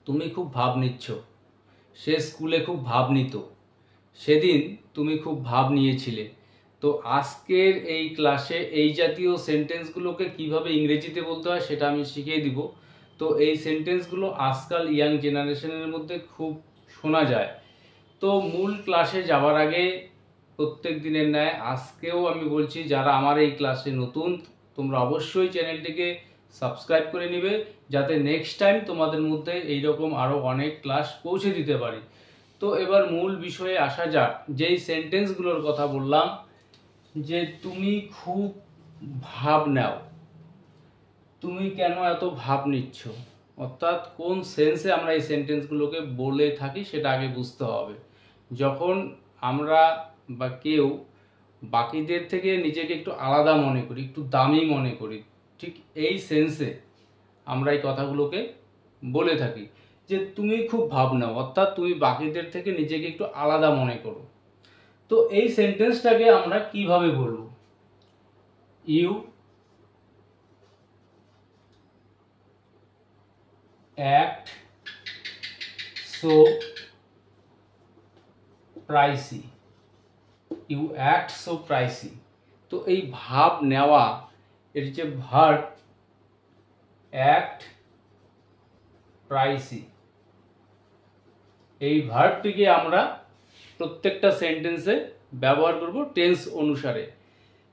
তুমি খুব ভাব নিচ্ছ। সে স্কুলে খুব ভাব নিত। সেদিন তুমি খুব ভাব নিয়েছিলে। তো আজকের এই ক্লাসে এই জাতীয় সেন্টেন্সগুলোকে কিভাবে ইংরেজিতে বলতে হয় সেটা আমি শিখিয়ে দিব। তো এই সেন্টেন্সগুলো আজকাল ইয়াং জেনারেশনের মধ্যে খুব শোনা যায়। তো মূল ক্লাসে যাওয়ার আগে প্রত্যেক দিনের ন্যায় আজকেও আমি বলছি, যারা আমার এই ক্লাসে নতুন তোমরা অবশ্যই চ্যানেলটিকে সাবস্ক্রাইব করে নিবে, যাতে নেক্সট টাইম তোমাদের মধ্যে এইরকম আরও অনেক ক্লাস পৌঁছে দিতে পারি। তো এবার মূল বিষয়ে আসা যাক। যেই সেন্টেন্সগুলোর কথা বললাম যে তুমি খুব ভাব নাও, তুমি কেন এত ভাব নিচ্ছ, অর্থাৎ কোন সেন্সে আমরা এই সেন্টেন্সগুলোকে বলে থাকি সেটা আগে বুঝতে হবে। যখন আমরা বা কেউ বাকিদের থেকে নিজেকে একটু আলাদা মনে করি, একটু দামি মনে করি, ঠিক এই সেন্সে আমরা এই কথাগুলোকে বলে থাকি যে তুমি খুব ভাব নাও, অর্থাৎ তুমি বাকিদের থেকে নিজেকে একটু আলাদা মনে করো। তো এই সেন্টেন্সটাকে আমরা কিভাবে বলবো? You act so pricey, you act so pricey। তো এই ভাব নেওয়া, এর যে ভার্ব act pricey, এই ভার্বটিকে আমরা প্রত্যেকটা সেন্টেন্সে ব্যবহার করব টেন্স অনুসারে।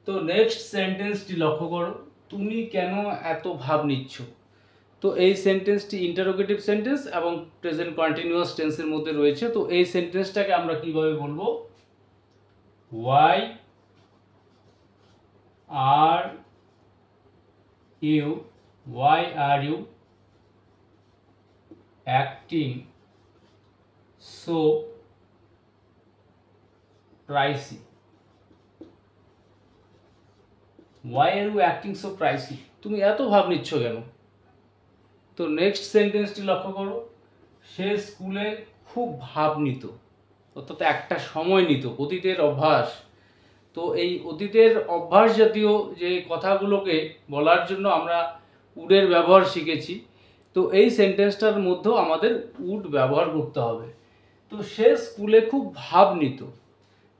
তো নেক্সট সেন্টেন্সটি লক্ষ্য করো, তুমি কেন এত ভাব নিচ্ছ। তো এই সেন্টেন্সটি ইন্টারোগেটিভ সেন্টেন্স এবং প্রেজেন্ট কন্টিনিউয়াস টেন্সের মধ্যে রয়েছে। তো এই সেন্টেন্সটাকে আমরা কিভাবে বলবো? Why are you acting so pricey, why are you acting so pricey, তুমি এত ভাব নিচ্ছ কেন। তো নেক্সট সেন্টেন্সটি লক্ষ্য করো, সে স্কুলে খুব ভাব নিত, অর্থাৎ একটা সময় নিত, অতীতের অভ্যাস। তো এই অতীতের অভ্যাস জাতীয় যে কথাগুলোকে বলার জন্য আমরা উডের ব্যবহার শিখেছি। তো এই সেন্টেন্সটার মধ্যেও আমাদের উড ব্যবহার করতে হবে। তো সে স্কুলে খুব ভাব নিত।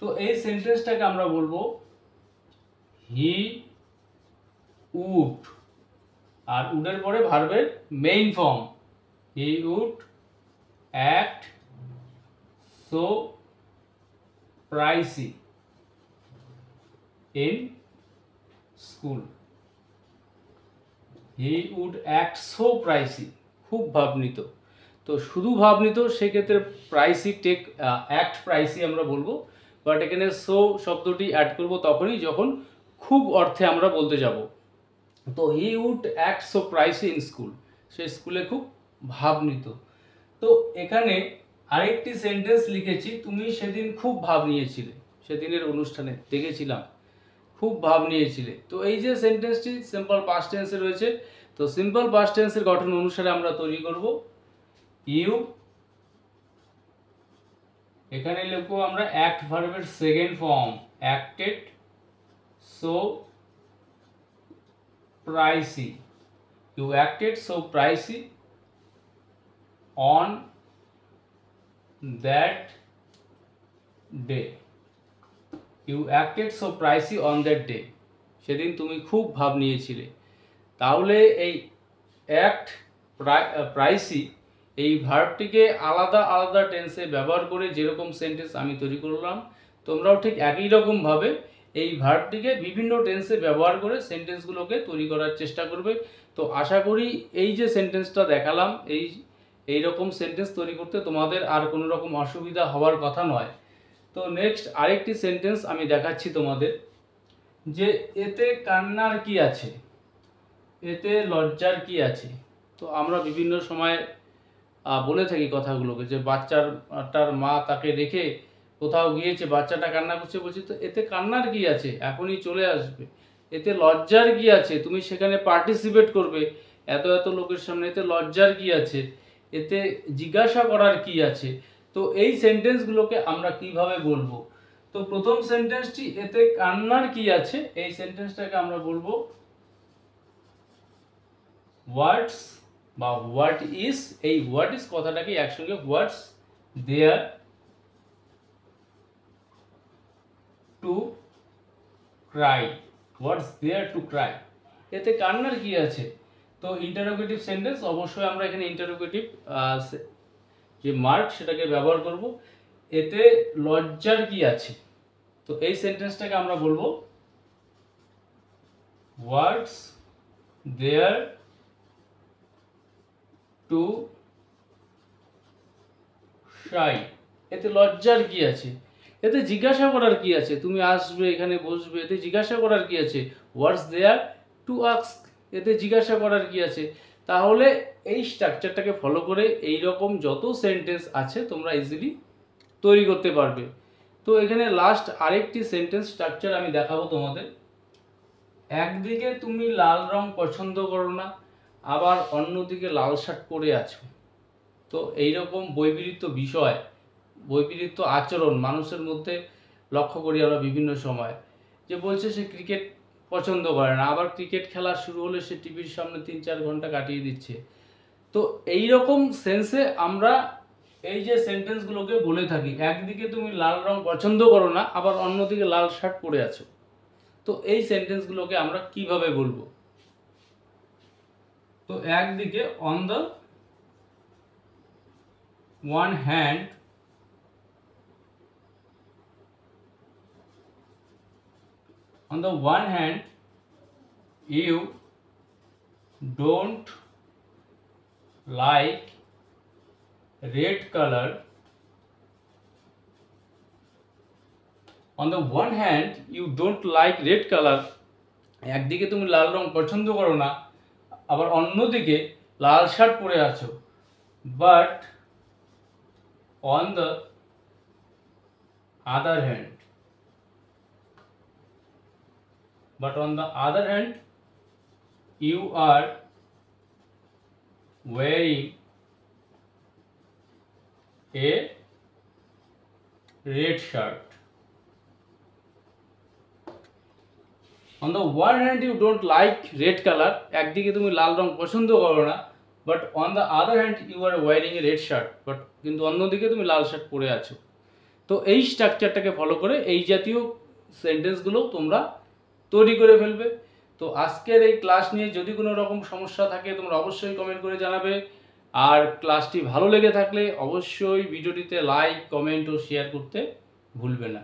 তো এই সেন্টেন্সটাকে আমরা বলবো হি উড, আর উডের পরে ভার্বের main form, he would act so pricey in school, he would act so pricey, খুব ভাব নিত। তো শুধু ভাব নিত সেক্ষেত্রে প্রাইসি টেক অ্যাক্ট প্রাইসি আমরা বলবো, বাট এখানে সো শব্দটি অ্যাড করব তখনই যখন খুব অর্থে আমরা বলতে যাব। তো he would act so pricey in school, সে স্কুলে খুব ভাব নিত। তো এখানে আরেকটি সেন্টেন্স লিখেছি, তুমি সেদিন খুব ভাব নিয়েছিলে, সেদিনের অনুষ্ঠানে দেখেছিলাম খুব ভাব নিয়েছিলে। তো এই যে সেন্টেন্সটি সিম্পল পাস্ট টেন্সে রয়েছে। তো সিম্পল পাস্ট টেন্সের গঠন অনুসারে আমরা তৈরি করব ইউ, এখানে লিখবো আমরা অ্যাক্ট ভার্বের second form acted so pricey, you acted so pricey on that day, you acted so pricey on that day, সেদিন তুমি খুব ভাব নিয়েছিলে। তাহলে এই অ্যাক্ট প্রাইসি এই ভার্বটিকে আলাদা আলাদা টেন্সে ব্যবহার করে যেরকম সেন্টেন্স আমি তৈরি করলাম, তোমরাও ঠিক একই রকমভাবে এই ভার্বটিকে বিভিন্ন টেন্সে ব্যবহার করে সেন্টেন্সগুলোকে তৈরি করার চেষ্টা করবে। তো আশা করি এই যে সেন্টেন্সটা দেখালাম, এই রকম সেন্টেন্স তৈরি করতে তোমাদের আর কোনো রকম অসুবিধা হওয়ার কথা নয়। তো নেক্সট আরেকটি সেন্টেন্স আমি দেখাচ্ছি তোমাদের, যে এতে কান্নার কি আছে, এতে লজ্জার কি আছে। তো আমরা বিভিন্ন সময় বলে থাকি কথাগুলোকে, যে বাচ্চাটার মা তাকে রেখে কোথাও গিয়েছে, বাচ্চাটা কান্না করছে, বলছি তো এতে কান্নার কি আছে, এখনই চলে আসবে। এতে লজ্জার কি আছে, তুমি সেখানে পার্টিসিপেট করবে এত এত লোকের সামনে, এতে লজ্জার কি আছে, এতে জিজ্ঞাসা করার কি আছে। তো এই সেন্টেন্সগুলোকে আমরা কিভাবে বলবো? তো প্রথম সেন্টেন্সটি এতে কান্নার কি আছে, এই সেন্টেন্সটাকে আমরা বলবো হোয়াটস বা হোয়াট ইজ, এই হোয়াট ইজ কথাটাকে একসঙ্গে what's there to cry, what's there to cry, এতে কান্নার কি আছে? তো ইন্টারোগেটিভ সেন্টেন্স, অবশ্যই আমরা এখানে ইন্টারোগেটিভ যে মার্ক সেটাকে ব্যবহার করব। এতে লজ্জার কি আছে? তো এই সেন্টেন্সটাকে আমরা বলবো হোয়াটস দেয়ার টু শাই, এতে লজ্জার কি আছে? এতে জিজ্ঞাসা করার কি আছে? তুমি আসবে, এখানে বসবে, এতে জিজ্ঞাসা করার কি আছে? হোয়াটস দেয়ার টু আস্ক, এতে জিজ্ঞাসা করার কি আছে? তাহলে এই স্ট্রাকচারটাকে ফলো করে এই রকম যত সেন্টেন্স আছে তোমরা ইজিলি তৈরি করতে পারবে। তো এখানে লাস্ট আরেকটি সেন্টেন্স স্ট্রাকচার আমি দেখাবো তোমাদের। একদিকে তুমি লাল রং পছন্দ করো না, আবার অন্যদিকে লাল শার্ট পরে আছো। তো এইরকম বৈপরীত্য বিষয়, বৈপরীত্য আচরণ মানুষের মধ্যে লক্ষ্য করি আমরা বিভিন্ন সময়। যে বলছে সে ক্রিকেট পছন্দ করে না, আবার ক্রিকেট খেলা শুরু হলে সে টিভির সামনে 3-4 ঘন্টা কাটিয়ে দিচ্ছে। তো এই রকম সেন্সে আমরা এই যে সেন্টেন্সগুলোকে বলে থাকি, একদিকে তুমি লাল রং পছন্দ করো না, আবার অন্যদিকে লাল শার্ট পরে আছো। তো এই সেন্টেন্সগুলোকে আমরা কিভাবে বলবো? তো একদিকে on the one hand, on the one hand you don't like red color, on the one hand you don't like red color, একদিকে তুমি লাল রং পছন্দ করো না, আবার অন্যদিকে লাল শার্ট পরে আছো। But on the other hand, but on the other hand you are wearing a red shirt. On the one hand you don't like red color, একদিকে তুমি লাল রং পছন্দ করো না, but on the other hand you are wearing a red shirt, but কিন্তু অন্যদিকে তুমি লাল shirt পরে আছো। তো এই স্ট্রাকচারটাকে ফলো করে এই জাতীয় সেন্টেন্সগুলো তোমরা তৈরি করে ফেলবে। তো আজকের এই ক্লাস নিয়ে যদি কোনো রকম সমস্যা থাকে তোমরা অবশ্যই কমেন্ট করে জানাবে। আর ক্লাসটি ভালো লেগে থাকলে অবশ্যই ভিডিওটিতে লাইক, কমেন্ট ও শেয়ার করতে ভুলবে না।